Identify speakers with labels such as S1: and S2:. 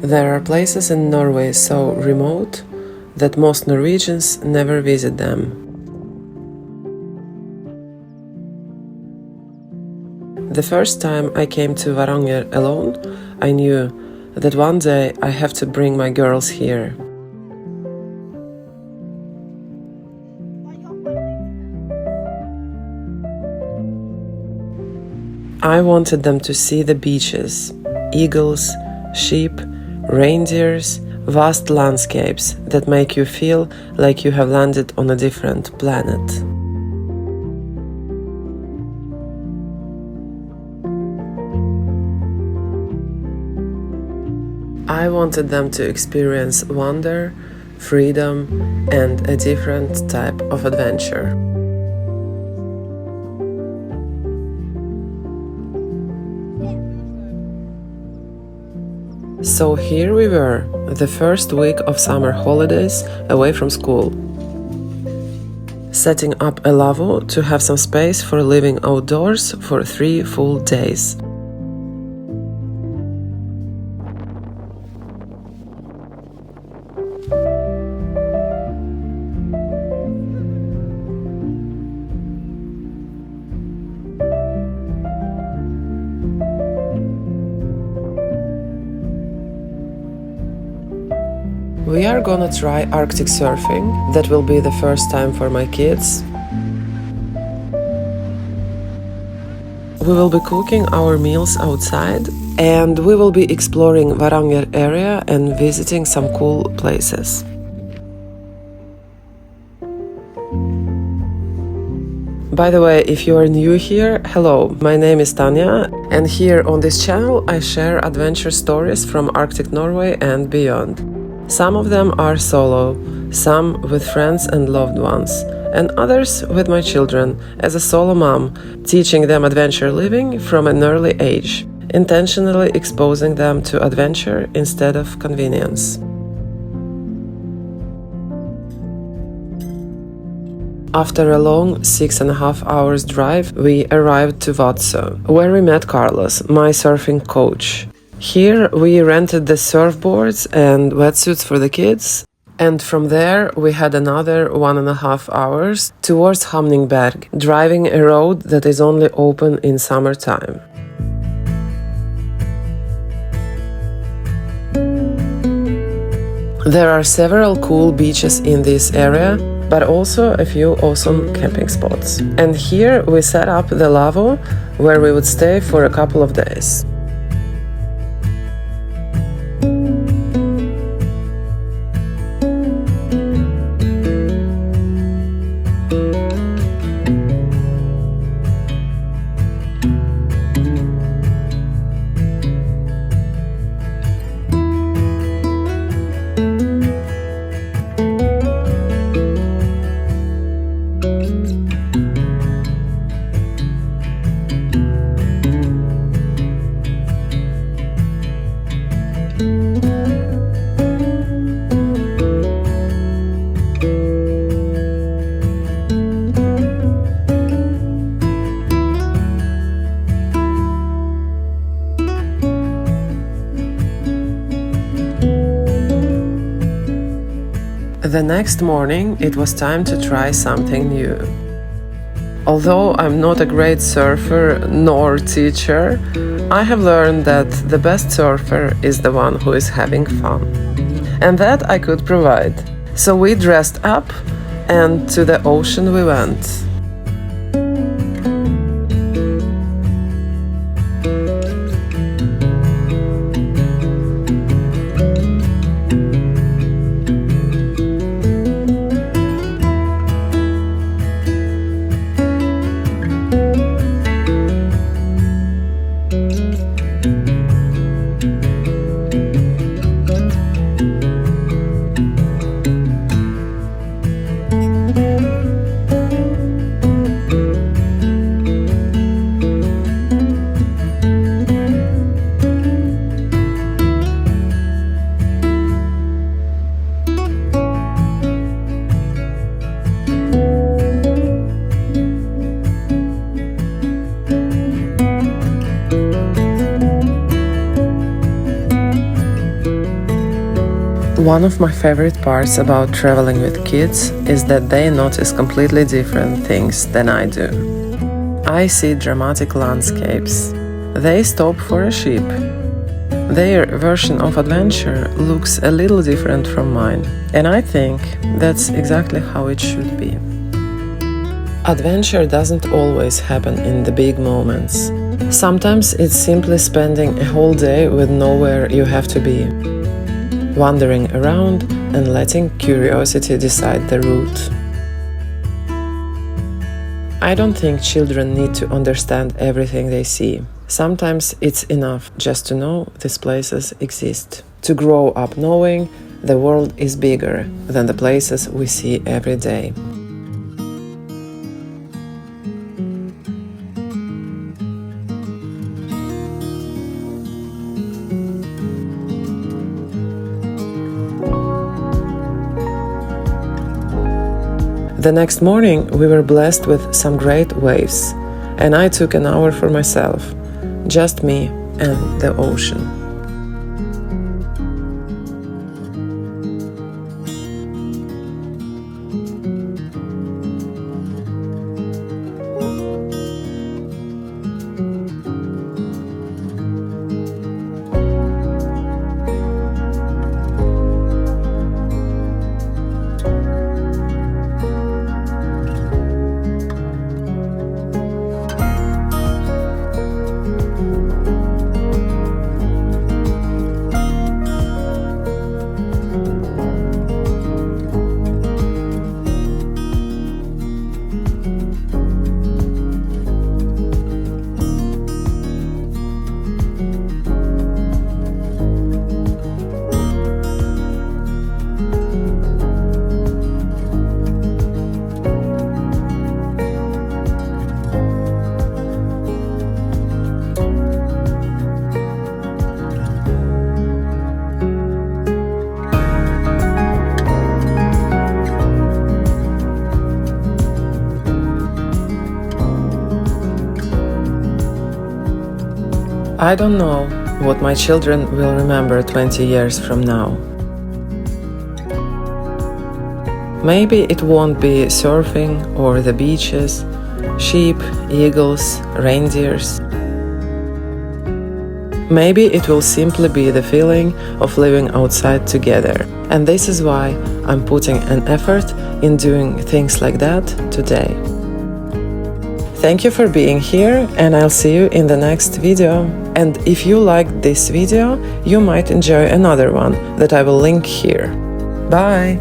S1: There are places in Norway so remote that most Norwegians never visit them. The first time I came to Varanger alone, I knew that one day I have to bring my girls here. I wanted them to see the beaches, eagles, sheep, reindeers, vast landscapes that make you feel like you have landed on a different planet. I wanted them to experience wonder, freedom, and a different type of adventure. So here we were, the first week of summer holidays away from school. Setting up a lavvo to have some space for living outdoors for 3 full days. We are gonna try Arctic surfing. That will be the first time for my kids. We will be cooking our meals outside, and we will be exploring Varanger area and visiting some cool places. By the way, if you are new here, hello, my name is Tanya, and here on this channel I share adventure stories from Arctic Norway and beyond. Some of them are solo, some with friends and loved ones, and others with my children as a solo mom, teaching them adventure living from an early age, intentionally exposing them to adventure instead of convenience. After a long 6.5 hours drive, we arrived to Vardø, where we met Carlos, my surfing coach. Here we rented the surfboards and wetsuits for the kids, and from there we had another 1.5 hours towards Hamningberg, driving a road that is only open in summertime. There are several cool beaches in this area, but also a few awesome camping spots. And here we set up the lavvo, where we would stay for a couple of days. The next morning, it was time to try something new. Although I'm not a great surfer nor teacher, I have learned that the best surfer is the one who is having fun. And that I could provide. So we dressed up and to the ocean we went. One of my favorite parts about traveling with kids is that they notice completely different things than I do. I see dramatic landscapes. They stop for a sheep. Their version of adventure looks a little different from mine, and I think that's exactly how it should be. Adventure doesn't always happen in the big moments. Sometimes it's simply spending a whole day with nowhere you have to be, wandering around and letting curiosity decide the route. I don't think children need to understand everything they see. Sometimes it's enough just to know these places exist, to grow up knowing the world is bigger than the places we see every day. The next morning we were blessed with some great waves, and I took an hour for myself, just me and the ocean. I don't know what my children will remember 20 years from now. Maybe it won't be surfing or the beaches, sheep, eagles, reindeers. Maybe it will simply be the feeling of living outside together. And this is why I'm putting an effort in doing things like that today. Thank you for being here, and I'll see you in the next video. And if you liked this video, you might enjoy another one that I will link here. Bye!